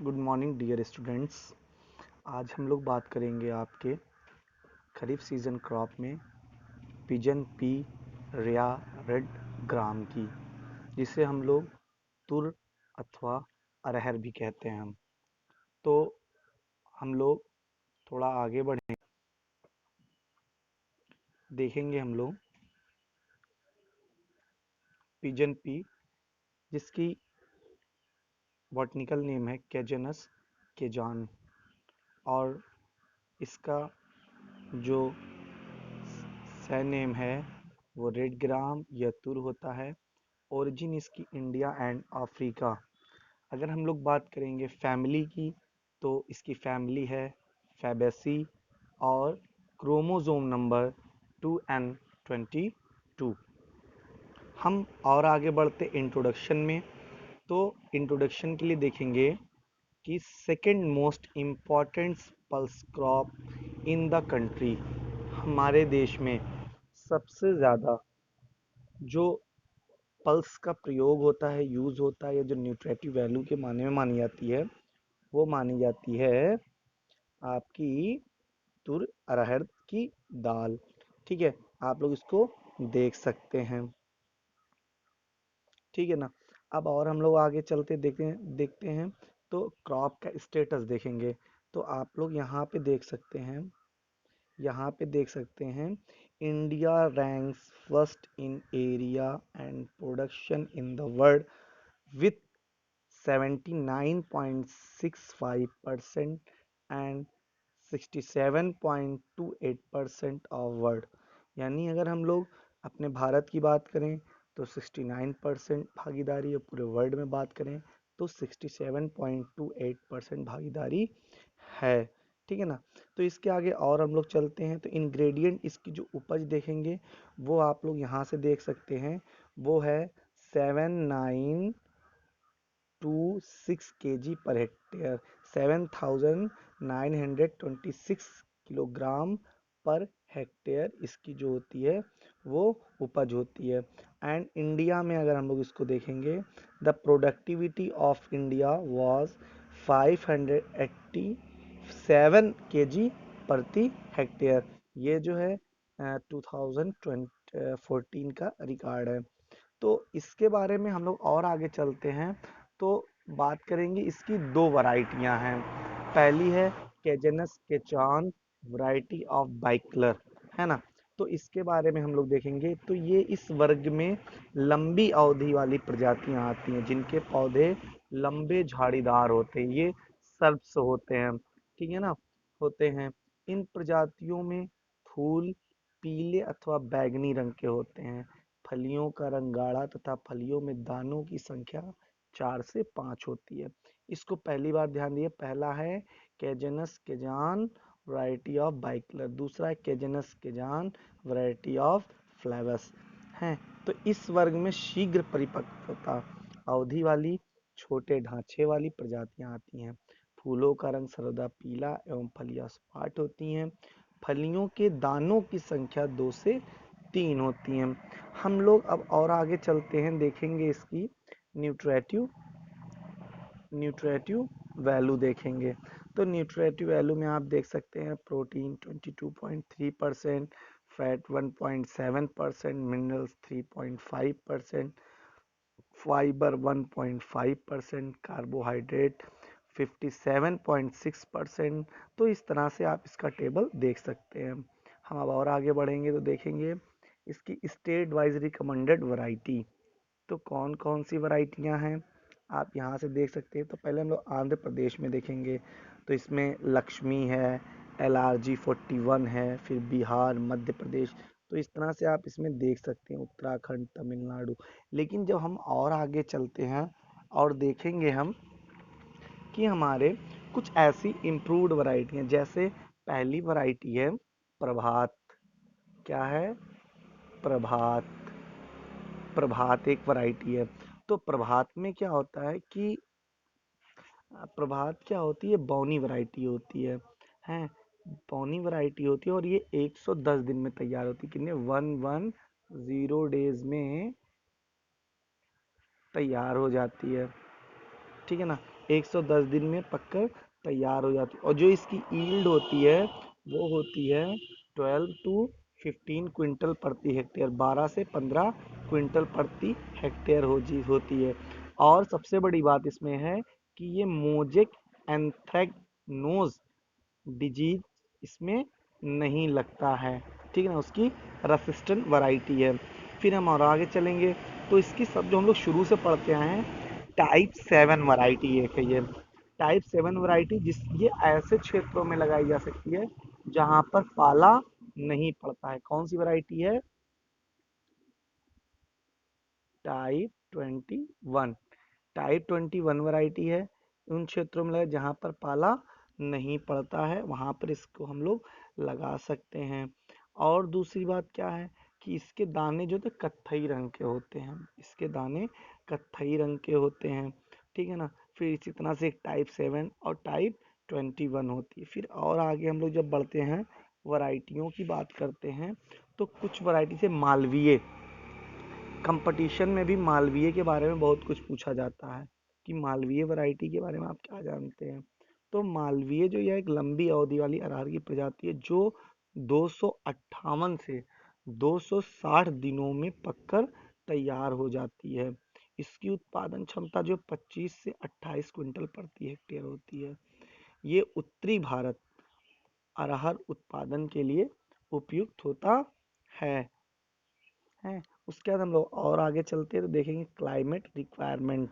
Good morning dear students. आज हम लोग बात करेंगे आपके खरीफ सीजन क्रॉप में पिजन पी या रेड ग्राम की, जिसे हम लोग तुर अथवा अरहर भी कहते हैं। तो हम लोग थोड़ा आगे बढ़े, देखेंगे हम लोग पिजन पी, जिसकी बॉटनिकल नेम है कैजेनस केजान, और इसका जो सै नेम है वो रेड ग्राम या तुर होता है। ओरिजिन इसकी इंडिया एंड अफ्रीका। अगर हम लोग बात करेंगे फैमिली की, तो इसकी फैमिली है फैबेसी और क्रोमोसोम नंबर 2n22। हम और आगे बढ़ते इंट्रोडक्शन में। तो इंट्रोडक्शन के लिए देखेंगे कि second most important pulse crop in the country, हमारे देश में सबसे ज़्यादा जो पल्स का प्रयोग होता है, यूज़ होता है, या जो न्यूट्रेटिव वैल्यू के माने में मानी जाती है, वो मानी जाती है आपकी तुर अरहर की दाल। ठीक है, आप लोग इसको देख सकते हैं। ठीक है ना। अब और हम लोग आगे चलते देखते हैं तो क्रॉप का स्टेटस देखेंगे। तो आप लोग यहाँ पे देख सकते हैं India ranks first in area and production in the world with 79.65% and 67.28% of world. यानी अगर हम लोग अपने भारत की बात करें तो 69% भागीदारी, और पूरे वर्ल्ड में बात करें तो 67.28% भागीदारी है। ठीक है ना। तो इसके आगे और हम लोग चलते हैं तो इंग्रेडिएंट, इसकी जो उपज देखेंगे वो आप लोग यहाँ से देख सकते हैं। वो है 7,926 kg per hectare, 7,926 kilogram per hectare इसकी जो होती है वो उपज होती है। एंड इंडिया में अगर हम लोग इसको देखेंगे, the productivity of India was 587 kg प्रति हेक्टेयर। ये जो है 2014 का रिकॉर्ड है। तो इसके बारे में हम लोग और आगे चलते हैं तो बात करेंगे। इसकी दो वैरायटियां हैं। पहली है कैजेनस केचान, वैरायटी ऑफ बाइकलर, है ना। तो इसके बारे में हम लोग देखेंगे तो ये इस वर्ग में लंबी अवधि वाली प्रजातियां आती हैं, जिनके पौधे लंबे झाड़ीदार होते हैं, ये सर्प्स होते हैं। ठीक है ना, होते हैं। इन प्रजातियों में फूल पीले अथवा बैंगनी रंग के होते हैं, फलियों का रंग गाढ़ा तथा फलियों में दानों की संख्या 4 से 5 होती है। इसको पहली बार ध्यान दिए, पहला है कैजेनस केजान वैरायटी ऑफ बाइकलर, दूसरा है कैजेनस केजान वैरायटी ऑफ फ्लेवस हैं। तो इस वर्ग में शीघ्र परिपक्वता अवधि वाली छोटे ढांचे वाली प्रजातियां आती हैं। फूलों का रंग सर्वदा पीला एवं फलियां सपाट होती हैं। फलियों के दानों की संख्या 2 से 3 होती हैं। हम लोग अब और आगे चलते हैं, देखेंगे इसकी न्यूट्रेटिव न्यूट्रेटिव वैल्यू देखेंगे। तो न्यूट्रेटिव वैल्यू में आप देख सकते हैं protein 22.3%, fat 1.7%, minerals 3.5%, fibre 1.5%, carbohydrate 57.6%। तो इस तरह से आप इसका टेबल देख सकते हैं। हम अब और आगे बढ़ेंगे तो देखेंगे इसकी स्टेट वाइज रिकमेंडेड वैरायटी। तो कौन कौन सी वैरायटियां हैं आप यहाँ से देख सकते हैं। तो पहले हम लोग आंध्र प्रदेश में देखेंगे तो इसमें लक्ष्मी है, LRG 41 है, फिर बिहार, मध्य प्रदेश। तो इस तरह से आप इसमें देख सकते हैं उत्तराखंड, तमिलनाडु। लेकिन जब हम और आगे चलते हैं और देखेंगे हम कि हमारे कुछ ऐसी इम्प्रूव्ड वैरायटी हैं, जैसे पहली वैरायटी है प्रभात। क्या है? प्रभात। प्रभात एक वैरायटी है। तो प्रभात में क्या होता है कि प्रभात क्या होती है, बौनी वैरायटी होती है बौनी वैरायटी होती है, और ये 110 दिन में तैयार होती है। कितने? 110 डेज में तैयार हो जाती है। ठीक है ना। 110 दिन में पककर तैयार हो जाती है। और जो इसकी ईल्ड होती है वो होती है 12 टू 15 क्विंटल प्रति हेक्टेयर, 12 से 15 क्विंटल प्रति हेक्टेयर होती है। और सबसे बड़ी बात इसमें है कि ये मोजेक एंथ्रेक्नोज डिजीज इसमें नहीं लगता है, ठीक है ना, उसकी रेसिस्टेंट वैरायटी है। फिर हम और आगे चलेंगे तो इसकी सब जो हम लोग शुरू से पढ़ते आए हैं, टाइप 7 वैरायटी एक है ये। टाइप 7 वैरायटी जिस ये ऐसे क्षेत्रों में लगाई जा सकती है जहां पर पाला नहीं पड़ता है। कौन सी वैरायटी है? टाइप 21। टाइप 21 वैरायटी है उन क्षेत्रों में लगा जहाँ पर पाला नहीं पड़ता है, वहां पर इसको हम लोग लगा सकते हैं। और दूसरी बात क्या है कि इसके दाने जो थे कत्थई रंग के होते हैं, इसके दाने कत्थई रंग के होते हैं, ठीक है ना। फिर इसी तरह से एक टाइप 7 और टाइप 21 होती है। फिर और आगे हम लोग जब बढ़ते हैं, वैरायटियों की बात करते हैं, तो कुछ वैरायटी से मालवीय, कंपटीशन में भी मालवीय के बारे में बहुत कुछ पूछा जाता है कि मालवीय वैरायटी के बारे में आप क्या जानते हैं। तो मालवीय जो यह एक लंबी अवधि वाली अरहर की प्रजाति है जो 258 से 260 दिनों में पककर तैयार हो जाती है। इसकी उत्पादन क्षमता जो 25 से 28 क्विंटल प्रति हेक्टेयर होती है। ये उत्तरी भारत अरहर उत्पादन के लिए उपयुक्त होता है। हैं। उसके बाद हम लोग और आगे चलते हैं तो देखेंगे क्लाइमेट रिक्वायरमेंट।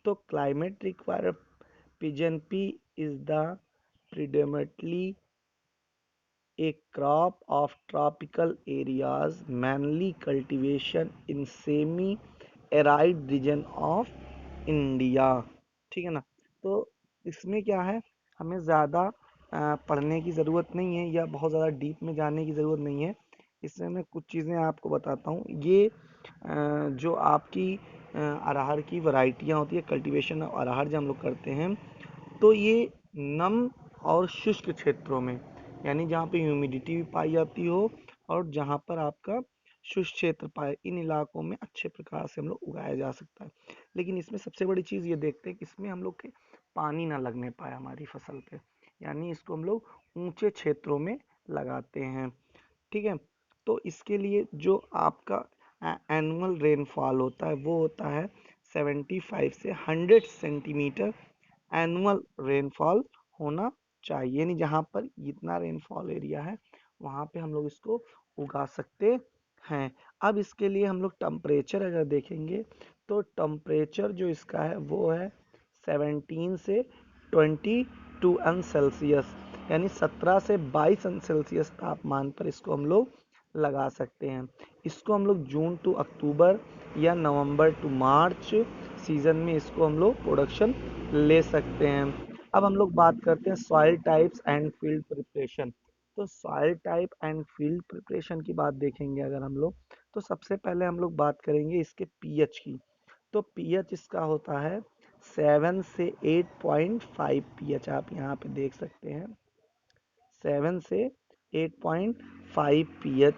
तो climate require pigeon P is the predominantly a crop of tropical areas, mainly cultivation in semi arid region of India, ठीक है ना। तो इसमें क्या है, हमें ज़्यादा पढ़ने की ज़रूरत नहीं है या बहुत ज़्यादा डीप में जाने की ज़रूरत नहीं है। इसमें मैं कुछ चीज़ें आपको बताता हूँ। ये जो आपकी अरहर की वैरायटियाँ होती है, कल्टीवेशन ऑफ अरहर जब हम लोग करते हैं तो ये नम और शुष्क क्षेत्रों में, यानी जहाँ पे ह्यूमिडिटी भी पाई जाती हो और जहाँ पर आपका शुष्क क्षेत्र पाए, इन इलाकों में अच्छे प्रकार से हम लोग उगाया जा सकता है। लेकिन इसमें सबसे बड़ी चीज़ ये देखते हैं कि इसमें हम लोग के पानी ना लगने पाए हमारी फसल पे, यानी इसको हम लोग ऊंचे क्षेत्रों में लगाते हैं, ठीक है। तो इसके लिए जो आपका एनुअल रेनफॉल होता है वो होता है 75 से 100 सेंटीमीटर एनुअल रेनफॉल होना चाहिए, यानी जहाँ पर इतना रेनफॉल एरिया है वहाँ पे हम लोग इसको उगा सकते हैं। अब इसके लिए हम लोग टेम्परेचर अगर देखेंगे तो टेम्परेचर जो इसका है वो है 17 से 22 अंश सेल्सियस, यानी 17 से 22 अंश सेल्सियस तापमान पर इसको हम लोग लगा सकते हैं। इसको हम लोग जून टू अक्टूबर या नवंबर टू मार्च सीजन में इसको हम लोग प्रोडक्शन ले सकते हैं। अब हम लोग बात करते हैं soil types and field preparation. तो soil type and field preparation की बात देखेंगे अगर हम लोग, तो सबसे पहले हम लोग बात करेंगे इसके पीएच की। तो पीएच इसका होता है 7 से 8.5 पीएच, आप यहाँ पे देख सकते हैं 7 से 8.5 पीएच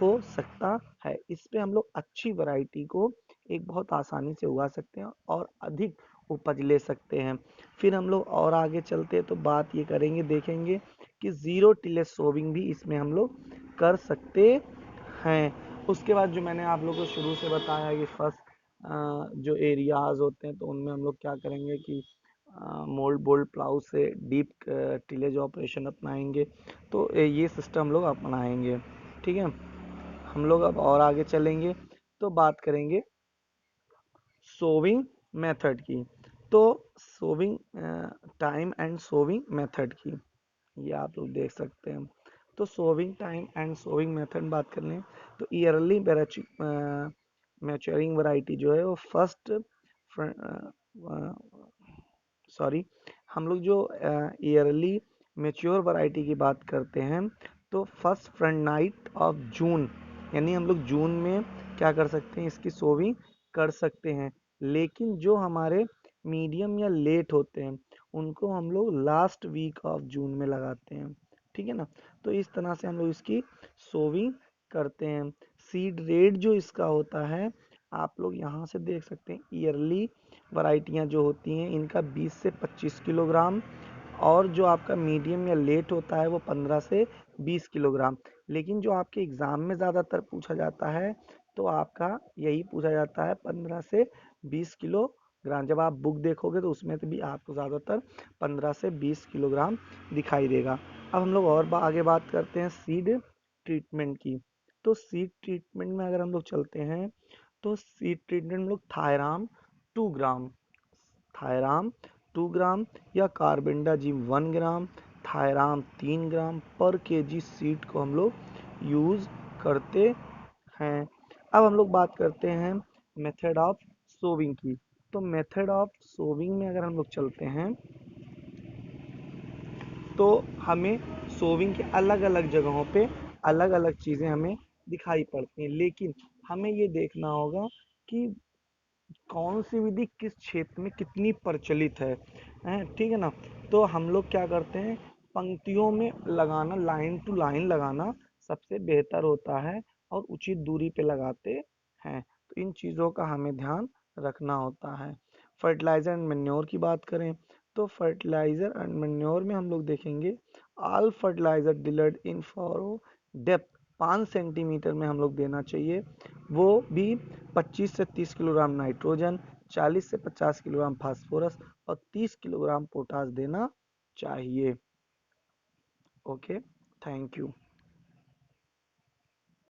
हो सकता है। इस पे हम लोग अच्छी वैरायटी को एक बहुत आसानी से उगा सकते हैं और अधिक उपज ले सकते हैं। फिर हम लोग और आगे चलते हैं तो बात ये करेंगे, देखेंगे कि जीरो टिलेज सोविंग भी इसमें हम लोग कर सकते हैं। उसके बाद जो मैंने आप लोगों को शुरू से बताया कि फर्स्ट जो एरियाज होते हैं तो उनमें हम लोग क्या करेंगे कि मोल्ड बोल्ड प्लाउ से डीप टिलेज ऑपरेशन अपनाएंगे। तो ये सिस्टम हम लोग अपनाएंगे, ठीक है। हम लोग अब और आगे चलेंगे तो बात करेंगे सोविंग मेथड की। तो sowing time and sowing method की, ये आप लोग देख सकते हैं। तो sowing time and sowing method बात कर लें तो ईयरली मैच्योरिंग वैरायटी जो है वो फर्स्ट सॉरी हम लोग जो ईयरली मेच्योर वैरायटी की बात करते हैं तो first front night of June, यानी हम लोग जून में क्या कर सकते हैं, इसकी सोविंग कर सकते हैं। लेकिन जो हमारे मीडियम या लेट होते हैं उनको हम लोग लास्ट वीक ऑफ जून में लगाते हैं, ठीक है ना। तो इस तरह से हम लोग इसकी सोविंग करते हैं। सीड रेट जो इसका होता है आप लोग यहाँ से देख सकते हैं ईयरली वैरायटियां जो होती हैं इनका 20 से 25 किलोग्राम, और जो आपका मीडियम या लेट होता है वो 15 से 20 किलोग्राम। लेकिन जो आपके एग्जाम में ज़्यादातर पूछा जाता है तो आपका यही पूछा जाता है 15 से 20 किलोग्राम। जब आप बुक देखोगे तो उसमें से भी आपको ज़्यादातर 15 से 20 किलोग्राम दिखाई देगा। अब हम लोग और आगे बात करते हैं सीड ट्रीटमेंट की। तो सीड ट्रीटमेंट में अगर हम लोग चलते हैं तो सीड ट्रीटमेंट में लोग थायराम 2 ग्राम या कार्बेंडाजिम 1 ग्राम, थायराम 3 ग्राम पर केजी सीड को हम लोग यूज करते हैं। अब हम लोग बात करते हैं मेथड ऑफ सोविंग की। तो मेथड ऑफ सोविंग में अगर हम लोग चलते हैं तो हमें सोविंग के अलग अलग जगहों पे अलग अलग चीज़ें हमें दिखाई पड़ती हैं, लेकिन हमें ये देखना होगा कि कौन सी विधि किस क्षेत्र में कितनी प्रचलित है, ठीक है ना। तो हम लोग क्या करते हैं, पंक्तियों में लगाना, लाइन टू लाइन लगाना सबसे बेहतर होता है और उचित दूरी पे लगाते हैं। तो इन चीज़ों का हमें ध्यान रखना होता है। फर्टिलाइजर एंड मेन्योर की बात करें तो फर्टिलाइजर एंड मेन्योर में हम लोग देखेंगे ऑल फर्टिलाइजर डिलर्ड इन फॉरो डेप्थ 5 सेंटीमीटर में हम लोग देना चाहिए, वो भी 25 से 30 किलोग्राम नाइट्रोजन, 40 से 50 किलोग्राम फास्फोरस और 30 किलोग्राम पोटास देना चाहिए। Okay, thank you.